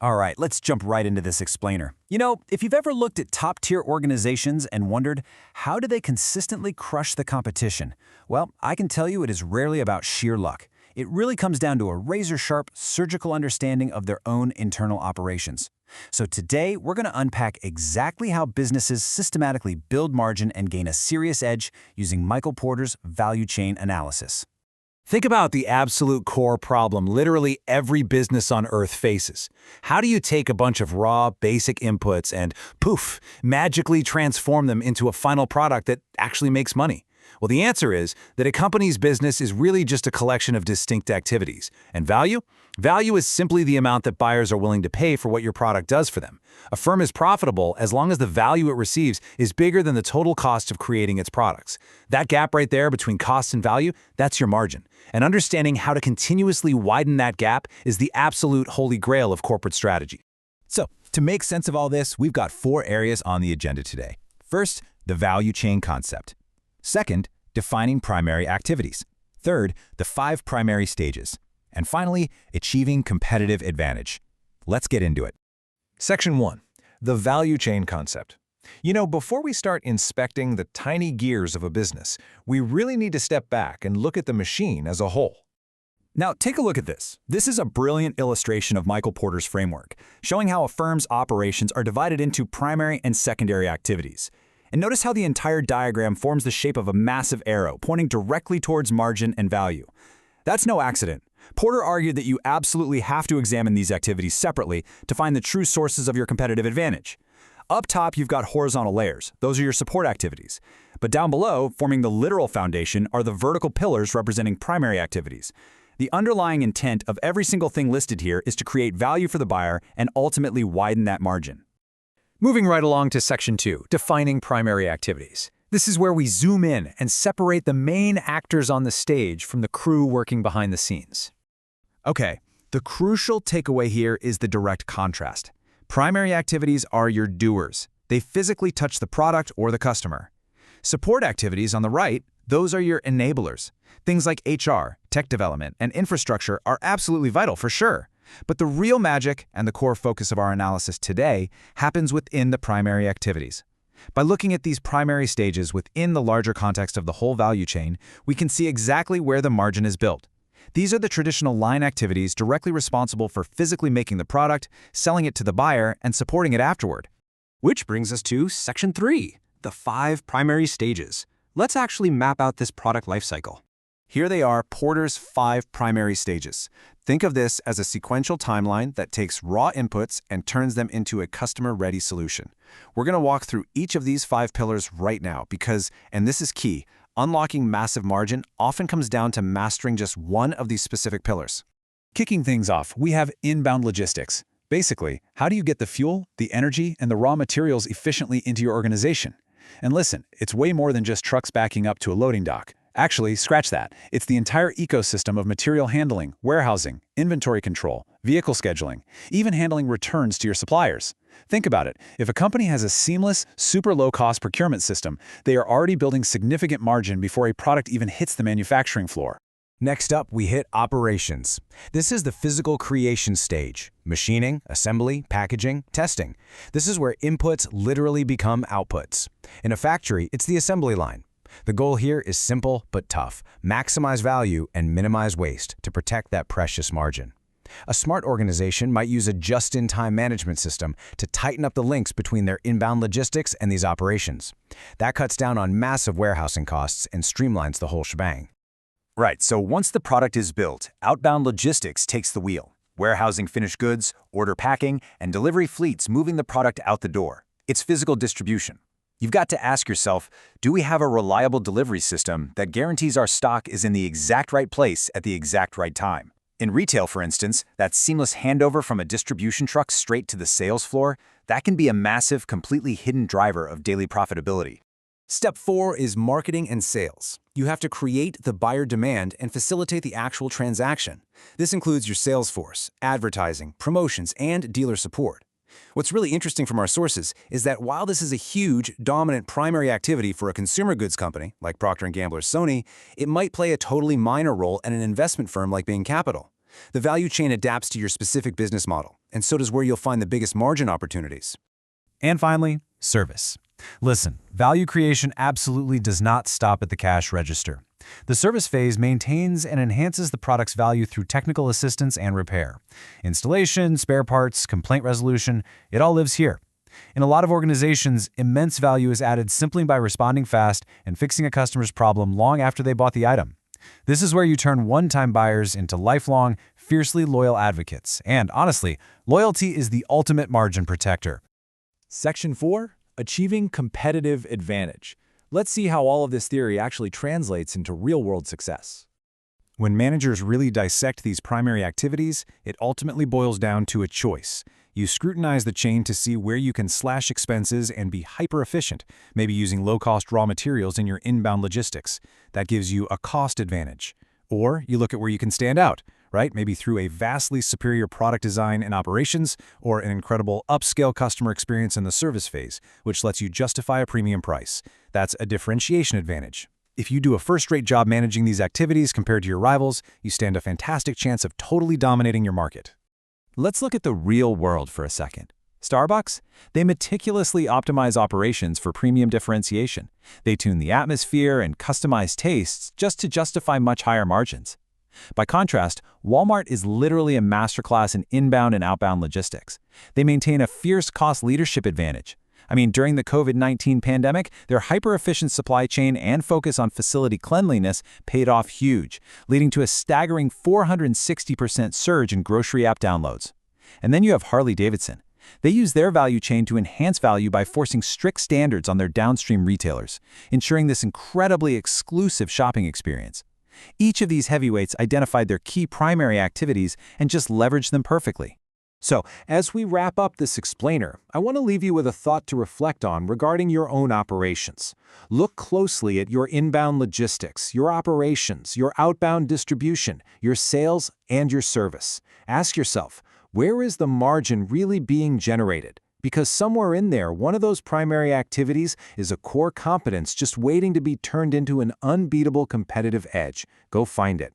All right, let's jump right into this explainer. You know, if you've ever looked at top-tier organizations and wondered, how do they consistently crush the competition? Well, I can tell you it is rarely about sheer luck. It really comes down to a razor-sharp, surgical understanding of their own internal operations. So today, we're going to unpack exactly how businesses systematically build margin and gain a serious edge using Michael Porter's value chain analysis. Think about the absolute core problem literally every business on Earth faces. How do you take a bunch of raw, basic inputs and, poof, magically transform them into a final product that actually makes money? Well, the answer is that a company's business is really just a collection of distinct activities. And value? Value is simply the amount that buyers are willing to pay for what your product does for them. A firm is profitable as long as the value it receives is bigger than the total cost of creating its products. That gap right there between cost and value, that's your margin. And understanding how to continuously widen that gap is the absolute holy grail of corporate strategy. So, to make sense of all this, we've got 4 areas on the agenda today. First, the value chain concept. Second, defining primary activities. Third, the 5 primary stages. And finally, achieving competitive advantage. Let's get into it. Section 1. The value chain concept. You know, before we start inspecting the tiny gears of a business, we really need to step back and look at the machine as a whole. Now, take a look at this. This is a brilliant illustration of Michael Porter's framework, showing how a firm's operations are divided into primary and secondary activities. And notice how the entire diagram forms the shape of a massive arrow pointing directly towards margin and value. That's no accident. Porter argued that you absolutely have to examine these activities separately to find the true sources of your competitive advantage. Up top, you've got horizontal layers. Those are your support activities. But down below, forming the literal foundation, are the vertical pillars representing primary activities. The underlying intent of every single thing listed here is to create value for the buyer and ultimately widen that margin. Moving right along to Section 2, defining primary activities. This is where we zoom in and separate the main actors on the stage from the crew working behind the scenes. Okay, the crucial takeaway here is the direct contrast. Primary activities are your doers. They physically touch the product or the customer. Support activities on the right, those are your enablers. Things like HR, tech development, and infrastructure are absolutely vital for sure. But the real magic and the core focus of our analysis today happens within the primary activities. By looking at these primary stages within the larger context of the whole value chain, we can see exactly where the margin is built. These are the traditional line activities directly responsible for physically making the product, selling it to the buyer, and supporting it afterward. Which brings us to Section 3, the 5 primary stages. Let's actually map out this product lifecycle. Here they are, Porter's 5 primary stages. Think of this as a sequential timeline that takes raw inputs and turns them into a customer-ready solution. We're going to walk through each of these 5 pillars right now because, and this is key, unlocking massive margin often comes down to mastering just one of these specific pillars. Kicking things off, we have inbound logistics. Basically, how do you get the fuel, the energy, and the raw materials efficiently into your organization? And listen, it's way more than just trucks backing up to a loading dock. Actually, scratch that. It's the entire ecosystem of material handling, warehousing, inventory control, vehicle scheduling, even handling returns to your suppliers. Think about it. If a company has a seamless, super low-cost procurement system, they are already building significant margin before a product even hits the manufacturing floor. Next up, we hit operations. This is the physical creation stage. Machining, assembly, packaging, testing. This is where inputs literally become outputs. In a factory, it's the assembly line. The goal here is simple but tough. Maximize value and minimize waste to protect that precious margin. A smart organization might use a just-in-time management system to tighten up the links between their inbound logistics and these operations. That cuts down on massive warehousing costs and streamlines the whole shebang. Right, so once the product is built, outbound logistics takes the wheel. Warehousing finished goods, order packing, and delivery fleets moving the product out the door. It's physical distribution. You've got to ask yourself, do we have a reliable delivery system that guarantees our stock is in the exact right place at the exact right time? In retail, for instance, that seamless handover from a distribution truck straight to the sales floor, that can be a massive, completely hidden driver of daily profitability. Step 4 is marketing and sales. You have to create the buyer demand and facilitate the actual transaction. This includes your sales force, advertising, promotions, and dealer support. What's really interesting from our sources is that while this is a huge, dominant primary activity for a consumer goods company like Procter & Gamble or Sony, it might play a totally minor role at an investment firm like Bain Capital. The value chain adapts to your specific business model, and so does where you'll find the biggest margin opportunities. And finally, service. Listen, value creation absolutely does not stop at the cash register. The service phase maintains and enhances the product's value through technical assistance and repair. Installation, spare parts, complaint resolution, it all lives here. In a lot of organizations, immense value is added simply by responding fast and fixing a customer's problem long after they bought the item. This is where you turn one-time buyers into lifelong, fiercely loyal advocates. And honestly, loyalty is the ultimate margin protector. Section 4. Achieving competitive advantage. Let's see how all of this theory actually translates into real-world success. When managers really dissect these primary activities, it ultimately boils down to a choice. You scrutinize the chain to see where you can slash expenses and be hyper-efficient, maybe using low-cost raw materials in your inbound logistics. That gives you a cost advantage. Or you look at where you can stand out, right? Maybe through a vastly superior product design and operations, or an incredible upscale customer experience in the service phase, which lets you justify a premium price. That's a differentiation advantage. If you do a first-rate job managing these activities compared to your rivals, you stand a fantastic chance of totally dominating your market. Let's look at the real world for a second. Starbucks? They meticulously optimize operations for premium differentiation. They tune the atmosphere and customize tastes just to justify much higher margins. By contrast, Walmart is literally a masterclass in inbound and outbound logistics. They maintain a fierce cost leadership advantage. During the COVID-19 pandemic, their hyper-efficient supply chain and focus on facility cleanliness paid off huge, leading to a staggering 460% surge in grocery app downloads. And then you have Harley-Davidson. They use their value chain to enhance value by forcing strict standards on their downstream retailers, ensuring this incredibly exclusive shopping experience. Each of these heavyweights identified their key primary activities and just leveraged them perfectly. So, as we wrap up this explainer, I want to leave you with a thought to reflect on regarding your own operations. Look closely at your inbound logistics, your operations, your outbound distribution, your sales, and your service. Ask yourself, where is the margin really being generated? Because somewhere in there, one of those primary activities is a core competence just waiting to be turned into an unbeatable competitive edge. Go find it.